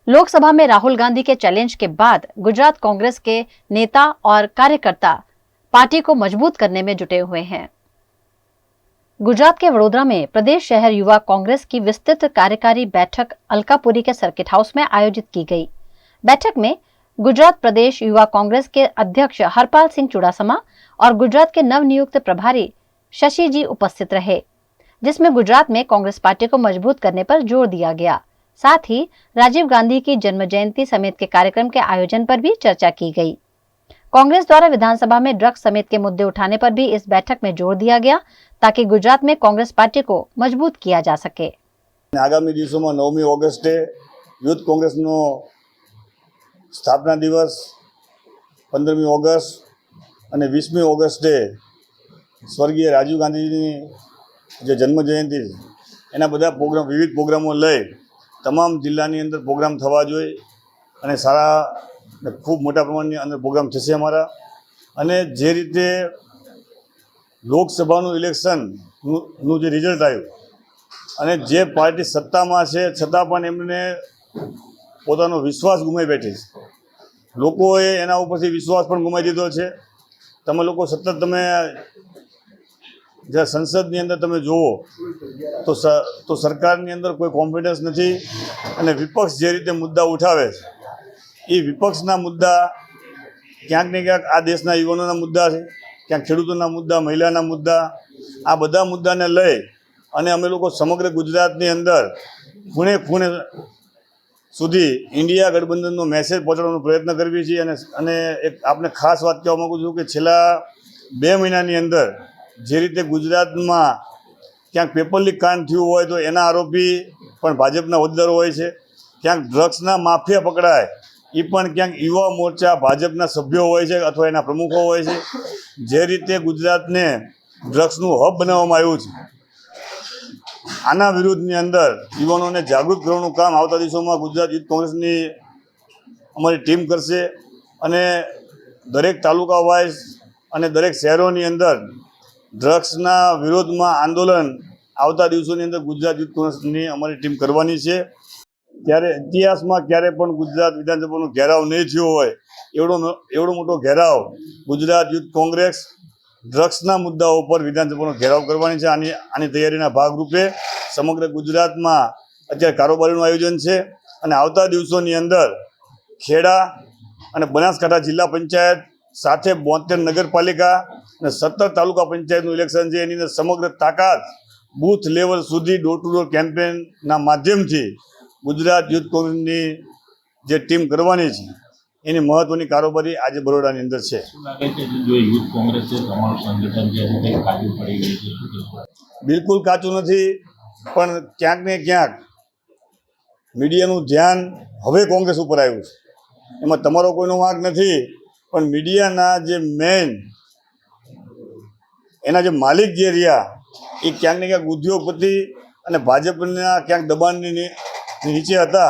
लोकसभा में राहुल गांधी के चैलेंज के बाद गुजरात कांग्रेस के नेता और कार्यकर्ता पार्टी को मजबूत करने में जुटे हुए हैं। गुजरात के वडोदरा में प्रदेश शहर युवा कांग्रेस की विस्तृत कार्यकारी बैठक अलकापुरी के सर्किट हाउस में आयोजित की गई। बैठक में गुजरात प्रदेश युवा कांग्रेस के अध्यक्ष हरपाल सिंह चुडासमा और गुजरात के नवनियुक्त प्रभारी शशि जी उपस्थित रहे, जिसमें गुजरात में कांग्रेस पार्टी को मजबूत करने पर जोर दिया गया। साथ ही राजीव गांधी की जन्म जयंती समेत के कार्यक्रम के आयोजन पर भी चर्चा की गई। कांग्रेस द्वारा विधानसभा में ड्रग्स समेत के मुद्दे उठाने पर भी इस बैठक में जोर दिया गया, ताकि गुजरात में कांग्रेस पार्टी को मजबूत किया जा सके। आगामी दिवसों में 9 ऑगस्टे यूथ कांग्रेस नो स्थापना दिवस, 15 ऑगस्ट और 20 ऑगस्टे स्वर्गीय राजीव गांधी जो जन्म जयंती एना बधा प्रोग्राम विविध प्रोग्रामों लई तमाम जिल्लानी अंदर प्रोग्राम थवा जोईए अने सारा खूब मोटा प्रमाणनी अंदर प्रोग्राम थशे अमारा। अने जे रीते लोकसभाનું इलेक्शनનું જે રિઝલ્ટ આવ્યું અને જે પાર્ટી સત્તામાં છે છતાં પણ એમને પોતાનો વિશ્વાસ ગુમાવી બેઠી છે, લોકોએ એના ઉપરથી વિશ્વાસ પણ ગુમાવી દીધો છે। તમે લોકો સતત તમે જ્યારે સંસદની અંદર તમે જુઓ તો સરકારની અંદર કોઈ કોન્ફિડન્સ નથી અને વિપક્ષ જે રીતે મુદ્દા ઉઠાવે છે એ વિપક્ષના મુદ્દા ક્યાંક ને ક્યાંક આ દેશના યુવાનોના મુદ્દા છે, ક્યાંક ખેડૂતોના મુદ્દા, મહિલાના મુદ્દા, આ બધા મુદ્દાને લઈ અને અમે લોકો સમગ્ર ગુજરાતની અંદર ખૂણે ખૂણે સુધી ઇન્ડિયા ગઠબંધનનો મેસેજ પહોંચાડવાનો પ્રયત્ન કરવી છીએ। અને એક આપને ખાસ વાત કહેવા માગું છું કે છેલ્લા 2 મહિનાની અંદર જે રીતે ગુજરાતમાં ક્યાંક પેપર લીક કાંડ થયું હોય તો એના આરોપી પણ ભાજપના હોદ્દેદારો હોય છે, ક્યાંક ડ્રગ્સના માફિયા પકડાય એ પણ ક્યાંક યુવા મોરચા ભાજપના સભ્યો હોય છે અથવા એના પ્રમુખો હોય છે। જે રીતે ગુજરાતને ડ્રગ્સનું હબ બનાવવામાં આવ્યું છે, આના વિરુદ્ધની અંદર યુવાનોને જાગૃત કરવાનું કામ આવતા દિવસોમાં ગુજરાત યુથ કોંગ્રેસની અમારી ટીમ કરશે અને દરેક તાલુકા વાઇઝ અને દરેક શહેરોની અંદર ડ્રગ્સના વિરોધમાં આંદોલન આવતા દિવસોની અંદર ગુજરાત યુથ કોંગ્રેસની અમારી ટીમ કરવાની છે। ત્યારે ઇતિહાસમાં ક્યારે પણ ગુજરાત વિધાનસભાનો ઘેરાવ નહીં થયો હોય એવડો મોટો ઘેરાવ ગુજરાત યુથ કોંગ્રેસ ડ્રગ્સના મુદ્દાઓ પર વિધાનસભાનો ઘેરાવ કરવાની છે। આની તૈયારીના ભાગરૂપે સમગ્ર ગુજરાતમાં અત્યારે કારોબારીનું આયોજન છે અને આવતા દિવસોની અંદર ખેડા અને બનાસકાંઠા જિલ્લા પંચાયત સાથે 72 નગરપાલિકા અને 17 તાલુકા પંચાયતનું ઇલેક્શન છે। એની અંદર સમગ્ર તાકાત બૂથ લેવલ સુધી ડોર ટુ ડોર કેમ્પેનના માધ્યમથી ગુજરાત યુથ કોંગ્રેસની જે ટીમ કરવાની છે એની મહત્વની કારોબારી આજે બરોડાની અંદર છે। બિલકુલ કાચું નથી, પણ ક્યાંક ને ક્યાંક મીડિયાનું ધ્યાન હવે કોંગ્રેસ ઉપર આવ્યું છે। એમાં તમારો કોઈનો વાંક નથી, પણ મીડિયાના જે મેઇન એના જે માલિક જે રહ્યા એ ક્યાંક ને ક્યાંક ઉદ્યોગપતિ અને ભાજપના ક્યાંક દબાણની નીચે હતા।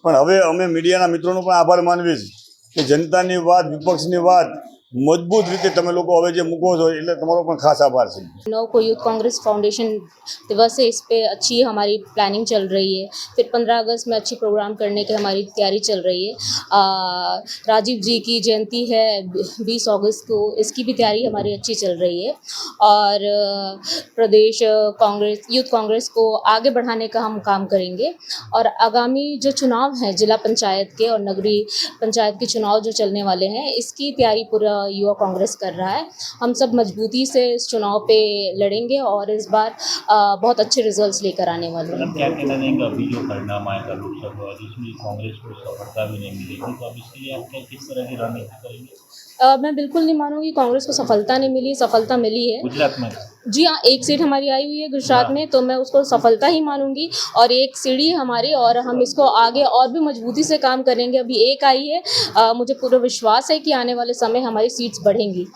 પણ હવે અમે મીડિયાના મિત્રોનો પણ આભાર માનીએ છીએ કે जनतानी बात विपक्षनी बात मजबूत रीते तमे लोग हवे जे मूको छो એટલે તમારો પણ ખાસ આભાર છે। 9 को यूथ कांग्रेस फाउंडेशन दिवस है, इस पे अच्छी हमारी प्लानिंग चल रही है। फिर 15 अगस्त में अच्छी प्रोग्राम करने की हमारी तैयारी चल रही है। राजीव जी की जयंती है 20 अगस्त को, इसकी भी तैयारी हमारी अच्छी चल रही है। और प्रदेश कांग्रेस यूथ कांग्रेस को आगे बढ़ाने का हम काम करेंगे। और आगामी जो चुनाव हैं जिला पंचायत के और नगरीय पंचायत के चुनाव जो चलने वाले हैं, इसकी तैयारी पूरा युवा कांग्रेस कर रहा है। हम सब मजबूती से इस चुनाव पे लड़ेंगे और इस बार बहुत अच्छे रिजल्ट्स लेकर आने वाले हैं। क्या कहना चाहेंगे अभी जो परिणाम आएगा लोकसभा जिसमें कांग्रेस को सफलता भी नहीं मिलेगी, तो अब इसके लिए आप किस तरह की रणनीति करेंगे? मैं बिल्कुल नहीं मानूंगी कांग्रेस को सफलता नहीं मिली, सफलता मिली है गुजरात में। जी हाँ, एक सीट हमारी आई हुई है गुजरात में, तो मैं उसको सफलता ही मानूंगी और एक सीढ़ी हमारी, और हम इसको आगे और भी मजबूती से काम करेंगे। अभी एक आई है, मुझे पूरा विश्वास है कि आने वाले समय हमारी सीट्स बढ़ेंगी।